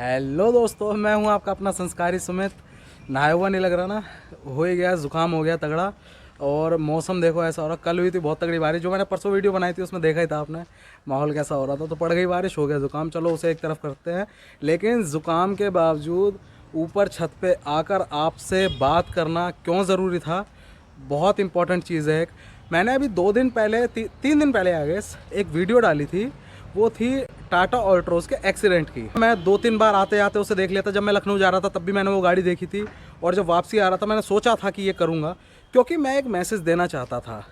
Hello दोस्तों, मैं हूं आपका अपना संस्कारी सुमित। नहाया हुआ नहीं लग रहा ना, हो ही गया, ज़ुकाम हो गया तगड़ा। और मौसम देखो ऐसा हो रहा, कल हुई थी बहुत तगड़ी बारिश, जो मैंने परसों वीडियो बनाई थी उसमें देखा ही था आपने माहौल कैसा हो रहा था। तो पड़ गई बारिश, हो गया ज़ुकाम, चलो उसे एक तरफ करते हैं। लेकिन ज़ुकाम के बावजूद ऊपर छत पे आकर आपसे बात करना क्यों ज़रूरी था, बहुत इंपॉर्टेंट चीज़ है। एक मैंने अभी 2 दिन पहले 3 दिन पहले आ गए एक वीडियो डाली थी, वो थी टाटा ऑल्ट्रोज के एक्सीडेंट की। मैं 2-3 बार आते आते उसे देख लिया था। जब मैं लखनऊ जा रहा था तब भी मैंने वो गाड़ी देखी थी, और जब वापसी आ रहा था मैंने सोचा था कि ये करूँगा, क्योंकि मैं एक मैसेज देना चाहता था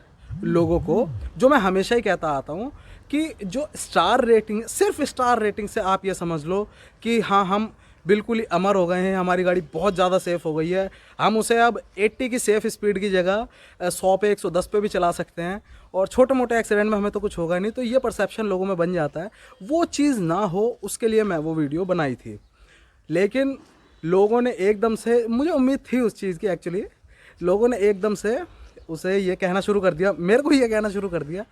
लोगों को, जो मैं हमेशा ही कहता आता हूँ कि जो स्टार रेटिंग, सिर्फ स्टार रेटिंग से आप ये समझ लो कि हाँ, हम बिल्कुल ही अमर हो गए हैं, हमारी गाड़ी बहुत ज़्यादा सेफ़ हो गई है। हम उसे अब 80 की सेफ़ स्पीड की जगह 100 पे 110 पे भी चला सकते हैं, और छोटे मोटे एक्सीडेंट में हमें तो कुछ होगा नहीं। तो ये परसेप्शन लोगों में बन जाता है, वो चीज़ ना हो उसके लिए मैं वो वीडियो बनाई थी। लेकिन लोगों ने एकदम से, मुझे उम्मीद थी उस चीज़ की एक्चुअली, लोगों ने एकदम से उसे ये कहना शुरू कर दिया, मेरे को ये कहना शुरू कर दिया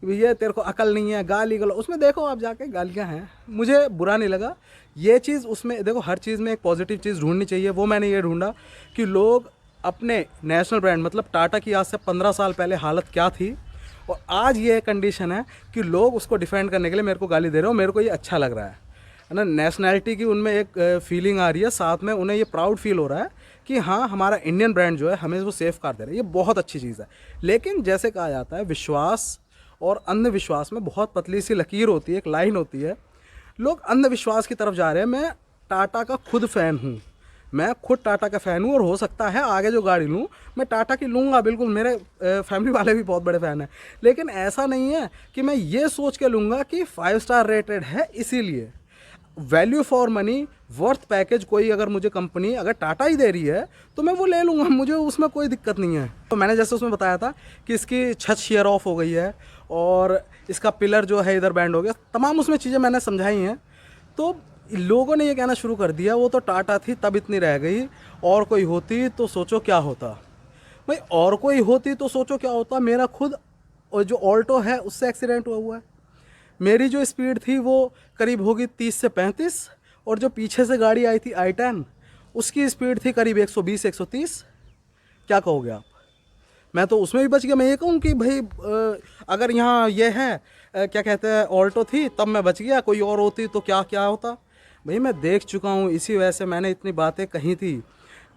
कि भैया तेरे को अकल नहीं है, गाली गलो। उसमें देखो आप जाके गालियाँ हैं, मुझे बुरा नहीं लगा ये चीज़। उसमें देखो हर चीज़ में एक पॉजिटिव चीज़ ढूंढनी चाहिए, वो मैंने ये ढूंढा कि लोग अपने नेशनल ब्रांड मतलब टाटा की आज से 15 साल पहले हालत क्या थी, और आज ये कंडीशन है कि लोग उसको डिफेंड करने के लिए मेरे को गाली दे रहे हो। मेरे को ये अच्छा लग रहा है ना, नेशनैलिटी की उनमें एक फीलिंग आ रही है, साथ में उन्हें ये प्राउड फील हो रहा है कि हाँ, हमारा इंडियन ब्रांड जो है हमें वो सेफ कार दे रहा है। ये बहुत अच्छी चीज़ है। लेकिन जैसे कहा जाता है, विश्वास और अंधविश्वास में बहुत पतली सी लकीर होती है, एक लाइन होती है। लोग अंधविश्वास की तरफ जा रहे हैं। मैं टाटा का खुद फ़ैन हूँ, मैं खुद टाटा का फ़ैन हूँ, और हो सकता है आगे जो गाड़ी लूँ मैं टाटा की लूँगा, बिल्कुल। मेरे फैमिली वाले भी बहुत बड़े फ़ैन हैं। लेकिन ऐसा नहीं है कि मैं ये सोच के लूँगा कि 5 स्टार रेटेड है इसीलिए। Value for money, worth package, कोई अगर मुझे कंपनी अगर टाटा ही दे रही है तो मैं वो ले लूँगा, मुझे उसमें कोई दिक्कत नहीं है। तो मैंने जैसे उसमें बताया था कि इसकी छत शेयर ऑफ हो गई है, और इसका पिलर जो है इधर बैंड हो गया, तमाम उसमें चीज़ें मैंने समझाई हैं। तो लोगों ने ये कहना शुरू कर दिया, वो तो टाटा थी तब इतनी रह गई, और कोई होती तो सोचो क्या होता। भाई, और कोई होती तो सोचो क्या होता। मेरा खुद और जो ऑल्टो है उससे एक्सीडेंट हुआ है। मेरी जो स्पीड थी वो करीब होगी 30 से 35, और जो पीछे से गाड़ी आई थी i10 उसकी स्पीड थी करीब 120-130। क्या कहोगे आप? मैं तो उसमें भी बच गया। मैं ये कहूँ कि भाई अगर यहाँ ये है क्या कहते हैं, ऑल्टो थी तब मैं बच गया, कोई और होती तो क्या क्या होता। भाई मैं देख चुका हूँ, इसी वजह से मैंने इतनी बातें कही थी।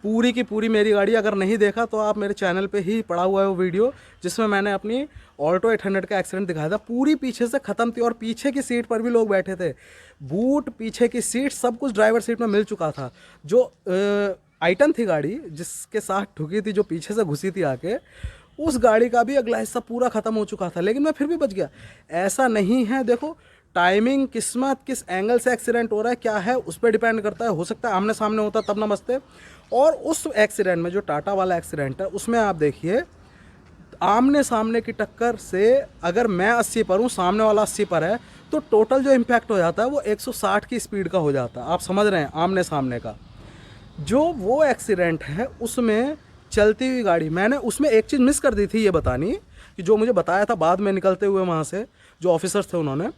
पूरी की पूरी मेरी गाड़ी अगर नहीं देखा तो आप मेरे चैनल पे ही पड़ा हुआ है वो वीडियो, जिसमें मैंने अपनी ऑल्टो 800 का एक्सीडेंट दिखाया था। पूरी पीछे से ख़त्म थी, और पीछे की सीट पर भी लोग बैठे थे। बूट, पीछे की सीट, सब कुछ ड्राइवर सीट में मिल चुका था। जो i10 थी गाड़ी जिसके साथ ठुकी थी, जो पीछे से घुसी थी आके, उस गाड़ी का भी अगला हिस्सा पूरा ख़त्म हो चुका था, लेकिन मैं फिर भी बच गया। ऐसा नहीं है, देखो टाइमिंग, किस्मत, किस एंगल से एक्सीडेंट हो रहा है क्या है उस पर डिपेंड करता है। हो सकता है आमने सामने होता तब ना बचते। और उस एक्सीडेंट में, जो टाटा वाला एक्सीडेंट है, उसमें आप देखिए आमने सामने की टक्कर से अगर मैं 80 पर हूँ, सामने वाला 80 पर है, तो टोटल जो इम्पैक्ट हो जाता है वो 160 की स्पीड का हो जाता है। आप समझ रहे हैं, आमने सामने का जो वो एक्सीडेंट है उसमें चलती हुई गाड़ी, मैंने उसमें एक चीज़ मिस कर दी थी ये बतानी, कि जो मुझे बताया था बाद में निकलते हुए वहाँ से जो ऑफिसर्स थे, उन्होंने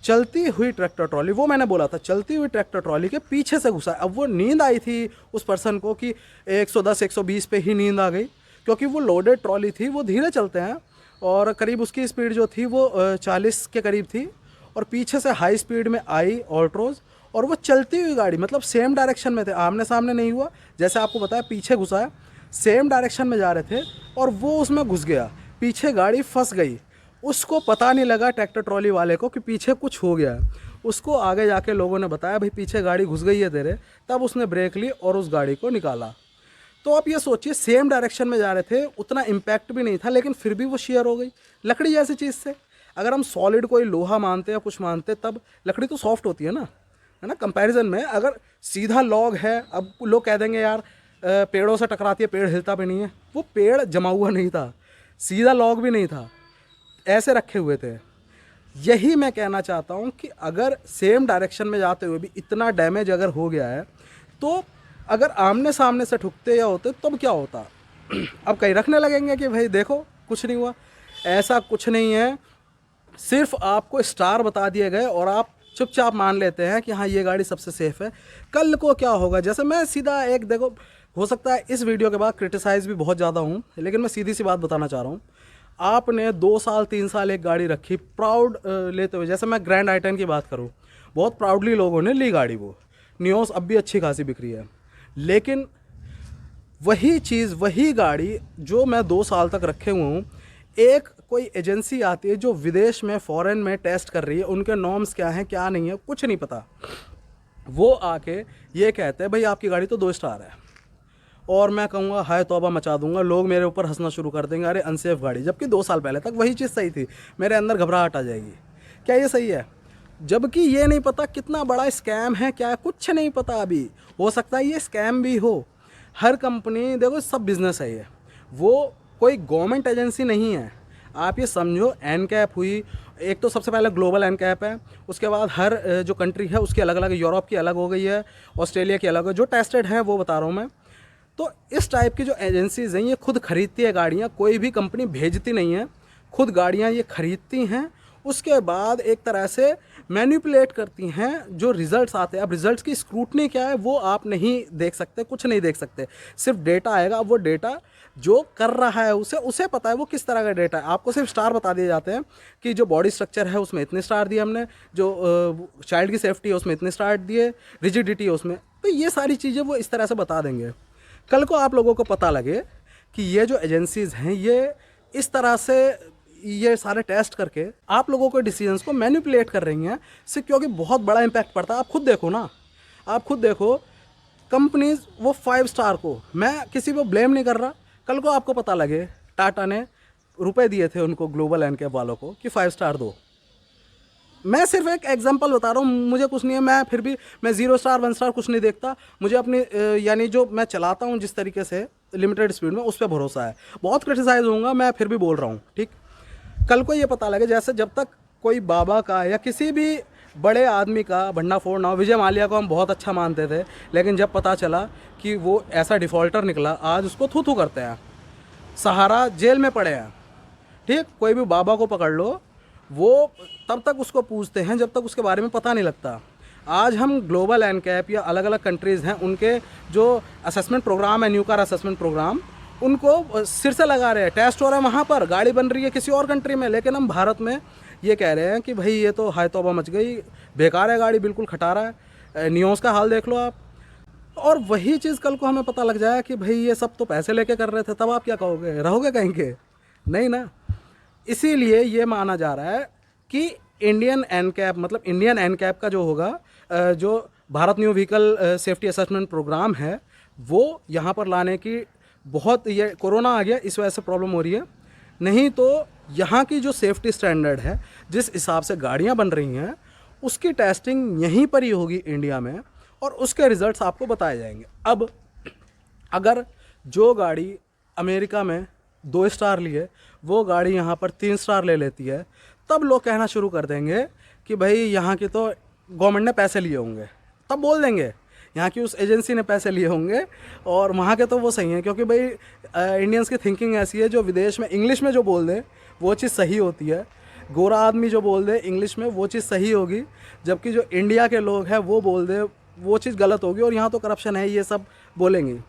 चलती हुई ट्रैक्टर ट्रॉली, वो मैंने बोला था चलती हुई ट्रैक्टर ट्रॉली के पीछे से घुसा। अब वो नींद आई थी उस पर्सन को कि 110-120 पे ही नींद आ गई, क्योंकि वो लोडेड ट्रॉली थी, वो धीरे चलते हैं, और करीब उसकी स्पीड जो थी वो 40 के करीब थी, और पीछे से हाई स्पीड में आई ऑल्ट्रोज, और वो चलती हुई गाड़ी मतलब सेम डायरेक्शन में थे, आमने सामने नहीं हुआ, जैसे आपको बताया पीछे घुसा है, सेम डायरेक्शन में जा रहे थे, और वो उसमें घुस गया, पीछे गाड़ी फंस गई। उसको पता नहीं लगा ट्रैक्टर ट्रॉली वाले को कि पीछे कुछ हो गया है। उसको आगे जाके लोगों ने बताया भाई पीछे गाड़ी घुस गई है तेरे, तब उसने ब्रेक ली और उस गाड़ी को निकाला। तो आप ये सोचिए, सेम डायरेक्शन में जा रहे थे, उतना इम्पैक्ट भी नहीं था, लेकिन फिर भी वो शेयर हो गई लकड़ी जैसी चीज़ से। अगर हम सॉलिड कोई लोहा मानते या कुछ मानते, तब लकड़ी तो सॉफ्ट होती है ना कंपैरिजन में। अगर सीधा लॉग है, अब लोग कह देंगे यार पेड़ों से टकराती है, पेड़ हिलता भी नहीं है। वो पेड़ जमा हुआ नहीं था, सीधा लॉग भी नहीं था, ऐसे रखे हुए थे। यही मैं कहना चाहता हूँ कि अगर सेम डायरेक्शन में जाते हुए भी इतना डैमेज अगर हो गया है, तो अगर आमने सामने से ठुकते या होते तब क्या होता। अब कहीं रखने लगेंगे कि भाई देखो कुछ नहीं हुआ। ऐसा कुछ नहीं है, सिर्फ आपको स्टार बता दिए गए और आप चुपचाप मान लेते हैं कि हाँ ये गाड़ी सबसे सेफ़ है। कल को क्या होगा, जैसे मैं सीधा एक देखो, हो सकता है इस वीडियो के बाद क्रिटिसाइज़ भी बहुत ज़्यादा हूँ, लेकिन मैं सीधी सी बात बताना चाह रहा हूँ। आपने 2 साल 3 साल एक गाड़ी रखी प्राउड लेते हुए, जैसे मैं ग्रैंड आई10 की बात करूँ, बहुत प्राउडली लोगों ने ली गाड़ी, वो नियोस अब भी अच्छी खासी बिक रही है। लेकिन वही चीज़, वही गाड़ी जो मैं 2 साल तक रखे हुए हूँ, एक कोई एजेंसी आती है जो विदेश में फॉरेन में टेस्ट कर रही है, उनके नॉर्म्स क्या हैं क्या नहीं है कुछ नहीं पता, वो आके ये कहते हैं भाई आपकी गाड़ी तो 2 स्टार है, और मैं कहूँगा हाय तौबा मचा दूंगा, लोग मेरे ऊपर हंसना शुरू कर देंगे, अरे अनसेफ गाड़ी, जबकि 2 साल पहले तक वही चीज़ सही थी। मेरे अंदर घबराहट आ जाएगी, क्या ये सही है? जबकि ये नहीं पता कितना बड़ा स्कैम है, क्या है कुछ नहीं पता। अभी हो सकता है ये स्कैम भी हो। हर कंपनी, देखो सब बिजनेस है ये, वो कोई गवर्नमेंट एजेंसी नहीं है। आप ये समझो, एनकैप हुई, एक तो सबसे पहले ग्लोबल एनकैप है, उसके बाद हर जो कंट्री है उसकी अलग अलग, यूरोप की अलग हो गई है, ऑस्ट्रेलिया की अलग है, जो टेस्टेड है वो बता रहा हूँ मैं। तो इस टाइप की जो एजेंसीज़ हैं ये खुद खरीदती है गाड़ियाँ, कोई भी कंपनी भेजती नहीं है, खुद गाड़ियाँ ये खरीदती हैं, उसके बाद एक तरह से मैनिपुलेट करती हैं, जो रिज़ल्ट्स आते हैं। अब रिज़ल्ट्स की स्क्रूटनी क्या है वो आप नहीं देख सकते, कुछ नहीं देख सकते, सिर्फ डेटा आएगा। अब वो डेटा जो कर रहा है उसे पता है वो किस तरह का डेटा है। आपको सिर्फ स्टार बता दिए जाते हैं कि जो बॉडी स्ट्रक्चर है उसमें इतने स्टार दिए हमने, जो चाइल्ड की सेफ्टी है उसमें इतने स्टार दिए, रिजिडिटी है उसमें, तो ये सारी चीज़ें वो इस तरह से बता देंगे। कल को आप लोगों को पता लगे कि ये जो एजेंसीज़ हैं ये इस तरह से ये सारे टेस्ट करके आप लोगों के डिसीजंस को मैनिपुलेट कर रही हैं, इससे क्योंकि बहुत बड़ा इम्पैक्ट पड़ता है। आप खुद देखो ना, आप खुद देखो, कंपनीज वो 5 स्टार को, मैं किसी को ब्लेम नहीं कर रहा, कल को आपको पता लगे टाटा ने रुपए दिए थे उनको, ग्लोबल एनकैप वालों को, कि 5 स्टार दो। मैं सिर्फ एक एग्जांपल बता रहा हूँ, मुझे कुछ नहीं है, मैं फिर भी मैं 0 स्टार 1 स्टार कुछ नहीं देखता, मुझे अपनी यानी जो मैं चलाता हूँ जिस तरीके से लिमिटेड स्पीड में, उस पर भरोसा है। बहुत क्रिटिसाइज होऊंगा, मैं फिर भी बोल रहा हूँ, ठीक। कल को ये पता लगे, जैसे जब तक कोई बाबा का या किसी भी बड़े आदमी का भंडा फोड़ ना हो, विजय माल्या को हम बहुत अच्छा मानते थे, लेकिन जब पता चला कि वो ऐसा डिफ़ॉल्टर निकला, आज उसको थू थू करते हैं, सहारा जेल में पड़े हैं, ठीक। कोई भी बाबा को पकड़ लो, वो तब तक उसको पूछते हैं जब तक उसके बारे में पता नहीं लगता। आज हम ग्लोबल एनकैप या अलग अलग कंट्रीज़ हैं, उनके जो असेसमेंट प्रोग्राम है, न्यू कार असेसमेंट प्रोग्राम, उनको सिर से लगा रहे हैं, टेस्ट हो रहा है वहाँ पर, गाड़ी बन रही है किसी और कंट्री में, लेकिन हम भारत में ये कह रहे हैं कि भाई ये तो हाय तौबा मच गई, बेकार है गाड़ी, बिल्कुल खटारा है। नियोस का हाल देख लो आप। और वही चीज़ कल को हमें पता लग जाए कि भाई ये सब तो पैसे लेके कर रहे थे, तब आप क्या कहोगे? रहोगे कहीं के? नहीं ना। इसीलिए ये माना जा रहा है कि इंडियन एनकैप, मतलब इंडियन एनकैप का जो होगा, जो Bharat new vehicle safety assessment programme है, वो यहाँ पर लाने की बहुत, ये कोरोना आ गया इस वजह से प्रॉब्लम हो रही है, नहीं तो यहाँ की जो सेफ्टी स्टैंडर्ड है, जिस हिसाब से गाड़ियाँ बन रही हैं, उसकी टेस्टिंग यहीं पर ही होगी इंडिया में, और उसके रिजल्ट्स आपको बताए जाएंगे। अब अगर जो गाड़ी अमेरिका में 2 स्टार लिए, वो गाड़ी यहाँ पर 3 स्टार ले लेती है, तब लोग कहना शुरू कर देंगे कि भाई यहाँ की तो गवर्नमेंट ने पैसे लिए होंगे, तब बोल देंगे यहाँ की उस एजेंसी ने पैसे लिए होंगे, और वहाँ के तो वो सही हैं, क्योंकि भाई इंडियंस की थिंकिंग ऐसी है, जो विदेश में इंग्लिश में जो बोल दे वो चीज़ सही होती है, गोरा आदमी जो बोल दे इंग्लिश में वो चीज़ सही होगी, जबकि जो इंडिया के लोग हैं वो बोल दे वो चीज़ गलत होगी, और यहाँ तो करप्शन है, ये सब बोलेंगे।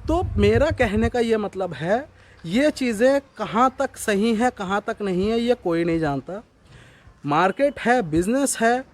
तो मेरा कहने का ये मतलब है, ये चीज़ें कहाँ तक सही हैं कहाँ तक नहीं है ये कोई नहीं जानता। मार्केट है, बिज़नेस है,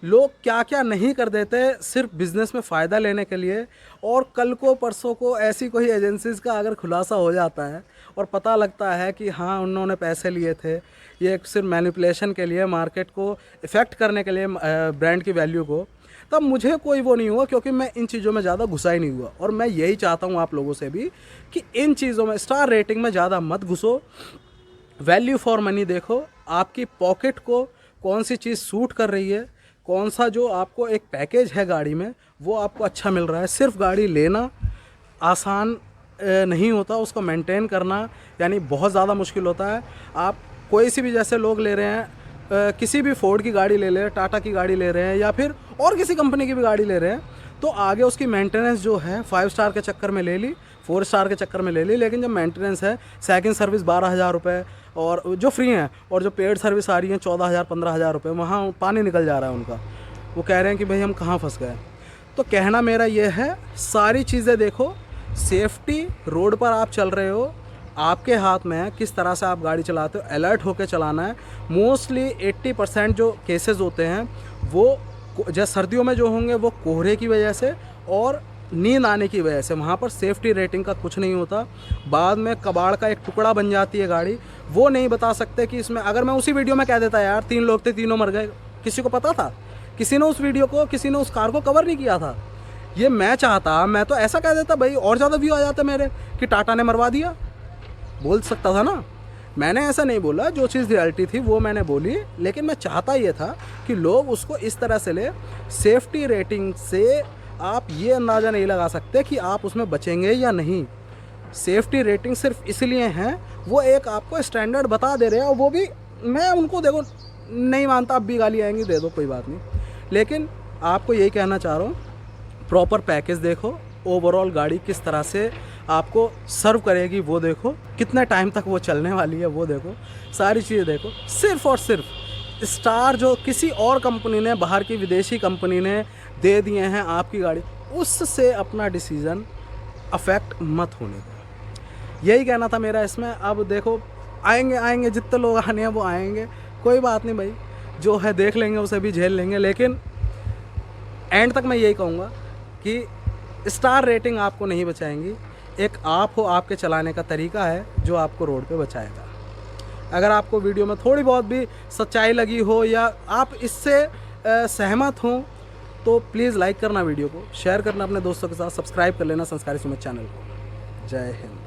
लोग क्या क्या नहीं कर देते सिर्फ बिज़नेस में फ़ायदा लेने के लिए। और कल को परसों को ऐसी कोई एजेंसीज़ का अगर खुलासा हो जाता है और पता लगता है कि हाँ उन्होंने पैसे लिए थे, ये सिर्फ मैनिपुलेशन के लिए, मार्केट को इफ़ेक्ट करने के लिए, ब्रांड की वैल्यू को, तब मुझे कोई वो नहीं हुआ, क्योंकि मैं इन चीज़ों में ज़्यादा घुसा ही नहीं हुआ। और मैं यही चाहता हूँ आप लोगों से भी कि इन चीज़ों में, स्टार रेटिंग में ज़्यादा मत घुसो, वैल्यू फॉर मनी देखो, आपकी पॉकेट को कौन सी चीज़ सूट कर रही है, कौन सा जो आपको एक पैकेज है गाड़ी में वो आपको अच्छा मिल रहा है। सिर्फ गाड़ी लेना आसान नहीं होता, उसको मेंटेन करना यानी बहुत ज़्यादा मुश्किल होता है। आप कोई सी भी, जैसे लोग ले रहे हैं, किसी भी फोर्ड की गाड़ी ले रहे हैं, टाटा की गाड़ी ले रहे हैं, या फिर और किसी कंपनी की भी गाड़ी ले रहे हैं, तो आगे उसकी मेंटेनेंस जो है 5 स्टार के चक्कर में ले ली, 4 स्टार के चक्कर में ले ली, लेकिन जब मेंटेनेंस है, सेकंड सर्विस 12,000 रुपये और जो फ्री हैं, और जो पेड सर्विस आ रही है 14,000 15,000 रुपये, वहाँ पानी निकल जा रहा है उनका। वो कह रहे हैं कि भाई हम कहाँ फंस गए। तो कहना मेरा ये है, सारी चीज़ें देखो, सेफ्टी रोड पर आप चल रहे हो, आपके हाथ में है किस तरह से आप गाड़ी चलाते हो, अलर्ट होकर चलाना है। मोस्टली 80% जो केसेस होते हैं वो जैसे सर्दियों में जो होंगे वो कोहरे की वजह से और नींद आने की वजह से, वहाँ पर सेफ्टी रेटिंग का कुछ नहीं होता। बाद में कबाड़ का एक टुकड़ा बन जाती है गाड़ी। वो नहीं बता सकते कि इसमें, अगर मैं उसी वीडियो में कह देता यार 3 लोग थे, तीनों मर गए, किसी को पता था? किसी ने उस वीडियो को, किसी ने उस कार को कवर नहीं किया था। ये मैं चाहता, मैं तो ऐसा कह देता भाई, और ज़्यादा व्यू आ जाता मेरे कि टाटा ने मरवा दिया, बोल सकता था ना। मैंने ऐसा नहीं बोला, जो चीज़ रियलिटी थी वो मैंने बोली, लेकिन मैं चाहता ये था कि लोग उसको इस तरह से ले। सेफ्टी रेटिंग से आप ये अंदाज़ा नहीं लगा सकते कि आप उसमें बचेंगे या नहीं। सेफ्टी रेटिंग सिर्फ इसलिए हैं, वो एक आपको स्टैंडर्ड बता दे रहे हैं, और वो भी मैं उनको, देखो नहीं मानता, अब भी गाली आएंगी, दे दो कोई बात नहीं, लेकिन आपको यही कहना चाह रहा हूँ, प्रॉपर पैकेज देखो, ओवरऑल गाड़ी किस तरह से आपको सर्व करेगी वो देखो, कितने टाइम तक वो चलने वाली है वो देखो, सारी चीज़ें देखो। सिर्फ़ और सिर्फ स्टार जो किसी और कंपनी ने, बाहर की विदेशी कंपनी ने दे दिए हैं आपकी गाड़ी, उससे अपना डिसीज़न अफेक्ट मत होने दो। यही कहना था मेरा इसमें। अब देखो, आएंगे जितने लोग आने हैं वो आएंगे, कोई बात नहीं भाई, जो है देख लेंगे, उसे भी झेल लेंगे। लेकिन एंड तक मैं यही कहूँगा कि स्टार रेटिंग आपको नहीं बचाएंगी, एक आप हो, आपके चलाने का तरीका है जो आपको रोड पे बचाएगा। अगर आपको वीडियो में थोड़ी बहुत भी सच्चाई लगी हो या आप इससे सहमत हो तो प्लीज़ लाइक करना, वीडियो को शेयर करना अपने दोस्तों के साथ, सब्सक्राइब कर लेना संस्कारी सुमित चैनल को। जय हिंद।